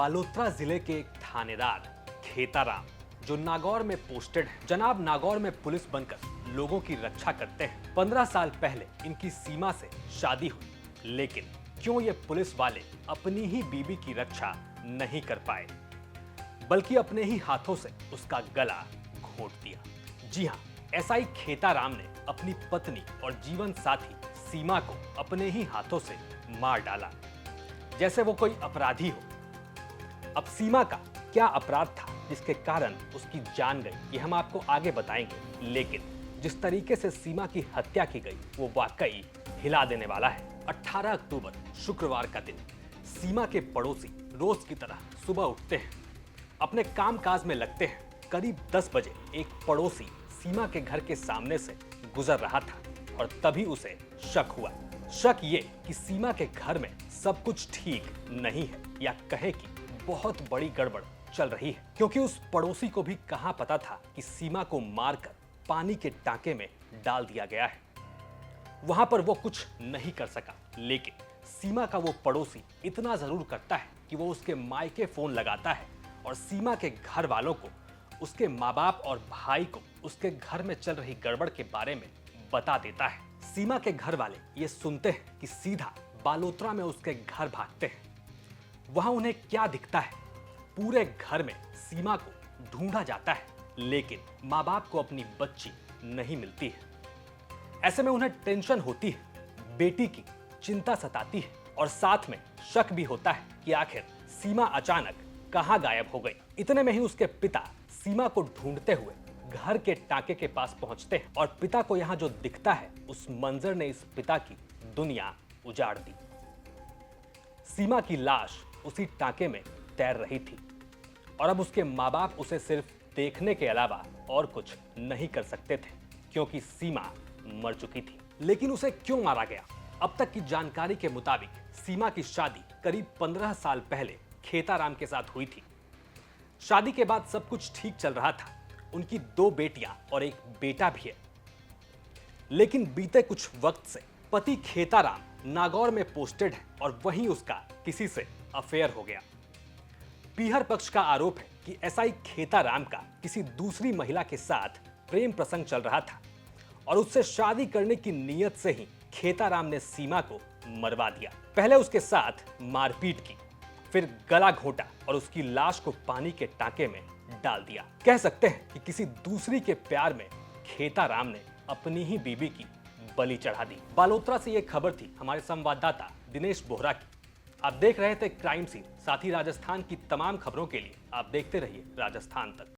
बालोतरा जिले के एक थानेदार खेताराम जो नागौर में पोस्टेड है। जनाब नागौर में पुलिस बनकर लोगों की रक्षा करते हैं। 15 साल पहले इनकी सीमा से शादी हुई, लेकिन क्यों ये पुलिस वाले अपनी ही बीवी की रक्षा नहीं कर पाए, बल्कि अपने ही हाथों से उसका गला घोंट दिया। जी हाँ, एसआई खेताराम ने अपनी पत्नी और जीवन साथी सीमा को अपने ही हाथों से मार डाला, जैसे वो कोई अपराधी हो। अब सीमा का क्या अपराध था जिसके कारण उसकी जान गई, ये हम आपको आगे बताएंगे। लेकिन जिस तरीके से सीमा की हत्या की गई वो वाकई हिला देने वाला है। 18 अक्टूबर शुक्रवार का दिन। सीमा के पड़ोसी रोज की तरह सुबह उठते हैं, अपने कामकाज में लगते हैं। करीब 10 बजे एक पड़ोसी सीमा के घर के सामने से गुजर रहा था और तभी उसे शक हुआ। शक ये कि सीमा के घर में सब कुछ ठीक नहीं है, या कहे कि बहुत बड़ी गड़बड़ चल रही है, क्योंकि उस पड़ोसी को भी कहां पता था कि सीमा को मारकर पानी के टांके में डाल दिया गया है। वहां पर वो कुछ नहीं कर सका, लेकिन सीमा का वो पड़ोसी इतना जरूर करता है कि वो उसके मायके फोन लगाता है और सीमा के घर वालों को, उसके माँ बाप और भाई को उसके घर में चल रही गड़बड़ के बारे में बता देता है। सीमा के घर वाले ये सुनते हैं कि सीधा बालोतरा में उसके घर भागते हैं। वहां उन्हें क्या दिखता है? पूरे घर में सीमा को ढूंढा जाता है, लेकिन माँ बाप को अपनी बच्ची नहीं मिलती है। ऐसे में उन्हें टेंशन होती है, बेटी की चिंता सताती है और साथ में शक भी होता है कि आखिर सीमा अचानक कहां गायब हो गई। इतने में ही उसके पिता सीमा को ढूंढते हुए घर के टांके के पास पहुंचते हैं और पिता को यहां जो दिखता है, उस मंजर ने इस पिता की दुनिया उजाड़ दी। सीमा की लाश उसी टांके में तैर रही थी और अब उसके माँ बाप उसे सिर्फ देखने के अलावा और कुछ नहीं कर सकते थे, क्योंकि सीमा मर चुकी थी। लेकिन उसे क्यों मारा गया? अब तक की जानकारी के मुताबिक सीमा की शादी करीब 15 साल पहले खेताराम के साथ हुई थी। शादी के बाद सब कुछ ठीक चल रहा था। उनकी 2 बेटियां और एक बेटा भी है। लेकिन बीते कुछ वक्त से पति खेताराम नागौर में पोस्टेड है और वहीं उसका किसी से अफेयर हो गया। पीहर पक्ष का आरोप है कि एसआई खेताराम का किसी दूसरी महिला के साथ प्रेम प्रसंग चल रहा था और उससे शादी करने की नीयत से ही खेताराम ने सीमा को मरवा दिया। पहले उसके साथ मारपीट की, फिर गला घोंटा और उसकी लाश को पानी के टांके में डाल दिया। कह सकते हैं कि किसी दूसरी के प्यार में खेताराम ने अपनी ही बीबी की बलि चढ़ा दी। बालोतरा से यह खबर थी हमारे संवाददाता दिनेश बोहरा की। आप देख रहे थे क्राइम सीन। साथ ही राजस्थान की तमाम खबरों के लिए आप देखते रहिए राजस्थान तक।